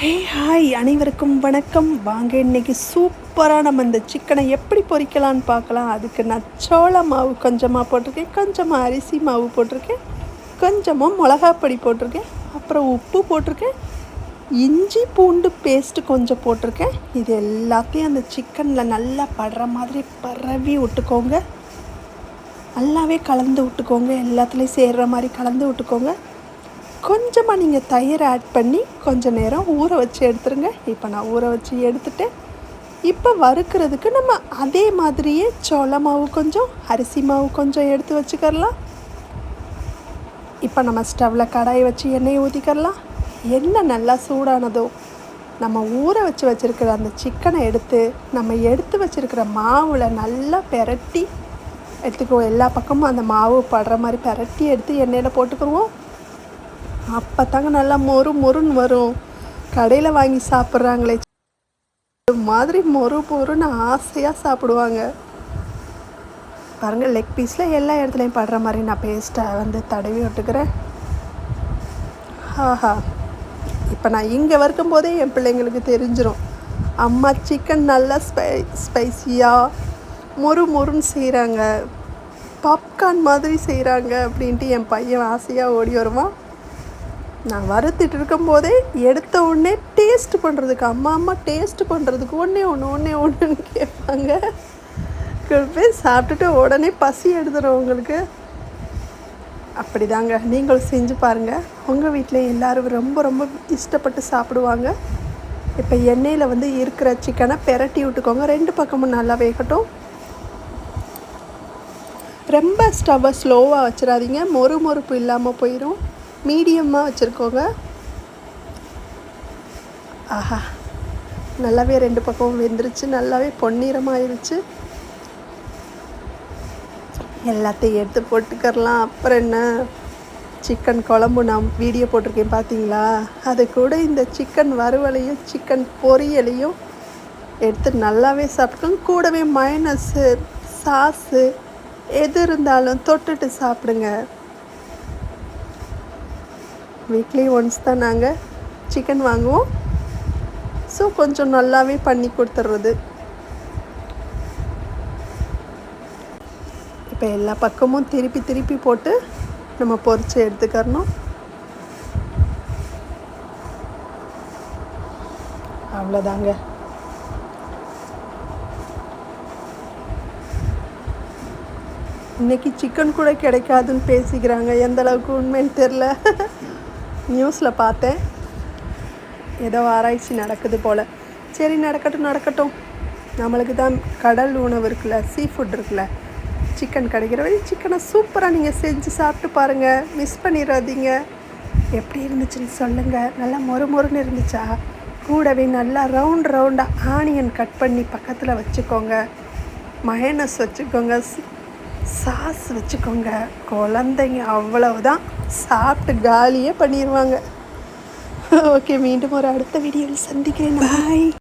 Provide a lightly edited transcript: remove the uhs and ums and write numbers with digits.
Hey hi அனைவருக்கும் வணக்கம். வாங்க இன்றைக்கி சூப்பராக நம்ம இந்த சிக்கனை எப்படி பொரிக்கலான்னு பார்க்கலாம். அதுக்கு நான் சோள மாவு கொஞ்சமாக போட்டிருக்கேன், கொஞ்சமாக அரிசி மாவு போட்டிருக்கேன், கொஞ்சமாக மிளகாப்பொடி போட்டிருக்கேன், அப்புறம் உப்பு போட்டிருக்கேன், இஞ்சி பூண்டு பேஸ்ட்டு கொஞ்சம் போட்டிருக்கேன். இது எல்லாத்தையும் அந்த சிக்கனில் நல்லா படுற மாதிரி பரவி விட்டுக்கோங்க. நல்லாவே கலந்து விட்டுக்கோங்க, எல்லாத்துலேயும் சேர்கிற மாதிரி கலந்து விட்டுக்கோங்க. கொஞ்சமாக நீங்கள் தயிர் ஆட் பண்ணி கொஞ்சம் நேரம் ஊற வச்சு எடுத்துருங்க. இப்போ நான் ஊற வச்சு எடுத்துட்டேன். இப்போ வறுக்கிறதுக்கு நம்ம அதே மாதிரியே சோள மாவு கொஞ்சம், அரிசி மாவு கொஞ்சம் எடுத்து வச்சுக்கரலாம். இப்போ நம்ம ஸ்டவ்வில் கடாயை வச்சு எண்ணெயை ஊற்றிக்கரலாம். எண்ணெய் நல்லா சூடானதோ நம்ம ஊற வச்சு வச்சுருக்கிற அந்த சிக்கனை எடுத்து நம்ம எடுத்து வச்சுருக்கிற மாவில் நல்லா பெரட்டி எடுத்துக்குவோம். எல்லா பக்கமும் அந்த மாவு படுற மாதிரி பெரட்டி எடுத்து எண்ணெயில் போட்டுக்கிடுவோம். அப்போ தாங்க நல்லா மொறுன்னு வரும். கடையில் வாங்கி சாப்பிட்றாங்களே மாதிரி மொறுன்னு ஆசையாக சாப்பிடுவாங்க பாருங்கள். லெக் பீஸில் எல்லா இடத்துலையும் படுற மாதிரி நான் பேஸ்ட்டை தடவி விட்டுக்கிறேன். ஆஹா, இப்போ நான் இங்கே வறுக்கும் போதே என் பிள்ளைங்களுக்கு தெரிஞ்சிடும், அம்மா சிக்கன் நல்லா ஸ்பைஸியாக மொறுன்னு செய்கிறாங்க, பாப்கார்ன் மாதிரி செய்கிறாங்க அப்படின்ட்டு என் பையன் ஆசையாக ஓடி வருவான். நான் வறுத்துட்டு இருக்கும்போதே எடுத்த உடனே டேஸ்ட் பண்ணுறதுக்கு அம்மா டேஸ்ட் பண்ணுறதுக்கு ஒன்றுன்னு கேட்பாங்க. போய் சாப்பிட்டுட்டு உடனே பசி எடுத்துடும் உங்களுக்கு. அப்படி தாங்க நீங்களும் செஞ்சு பாருங்கள். உங்கள் வீட்டில் எல்லோரும் ரொம்ப இஷ்டப்பட்டு சாப்பிடுவாங்க. இப்போ எண்ணெயில் இருக்கிற சிக்கனை பெரட்டி விட்டுக்கோங்க. 2 பக்கமும் நல்லா வேகட்டும். ரொம்ப ஸ்டவ்வை ஸ்லோவாக வச்சிடாதீங்க, மொறுப்பு இல்லாமல் போயிடும். மீடியமாக வச்சுருக்கோங்க. ஆஹா, நல்லாவே 2 பக்கமும் வெந்துருச்சு, நல்லாவே பொன்னிறமாகிருச்சு. எல்லாத்தையும் எடுத்து போட்டுக்கரலாம். அப்புறம் என்ன, சிக்கன் குழம்பு நான் வீடியோ போட்டிருக்கேன் பார்த்தீங்களா, அது கூட இந்த சிக்கன் வறுவலையும் சிக்கன் பொரியலையும் எடுத்து நல்லாவே சாப்பிட்டுக்கோங்க. கூடவே மயனஸு சாஸு எது இருந்தாலும் தொட்டுட்டு சாப்பிடுங்க. வீக்லி ஒன்ஸ் தான் நாங்கள் சிக்கன் வாங்குவோம். ஸோ கொஞ்சம் நல்லாவே பண்ணி கொடுத்துட்றது. இப்போ எல்லா பக்கமும் திருப்பி போட்டு நம்ம பொரிச்சு எடுத்துக்கறணும். அவ்வளோதாங்க. இன்றைக்கி சிக்கன் கூட கிடைக்காதுன்னு பேசிக்கிறாங்க. எந்த அளவுக்கு உண்மைன்னு தெரில. நியூஸில் பார்த்தேன், ஏதோ ஆராய்ச்சி நடக்குது போல். சரி, நடக்கட்டும். நம்மளுக்கு தான் கடல் உணவு இருக்குல்ல, சீ ஃபுட் இருக்குல்ல, சிக்கன் கிடைக்கிற வரை சிக்கனை சூப்பராக நீங்கள் செஞ்சு சாப்பிட்டு பாருங்கள். மிஸ் பண்ணிடாதீங்க. எப்படி இருந்துச்சுன்னு சொல்லுங்கள். நல்லா மொறுன்னு இருந்துச்சா? கூடவே நல்லா ரவுண்டாக ஆனியன் கட் பண்ணி பக்கத்தில் வச்சுக்கோங்க. மயனஸ் வச்சுக்கோங்க, சாஸ் வச்சுக்கோங்க. குழந்தைங்க அவ்வளவுதான், சாப்பிட்டு காலியே பண்ணிடுவாங்க. ஓகே, மீண்டும் ஒரு அடுத்த வீடியோவில் சந்திக்கிறேன். பாய்.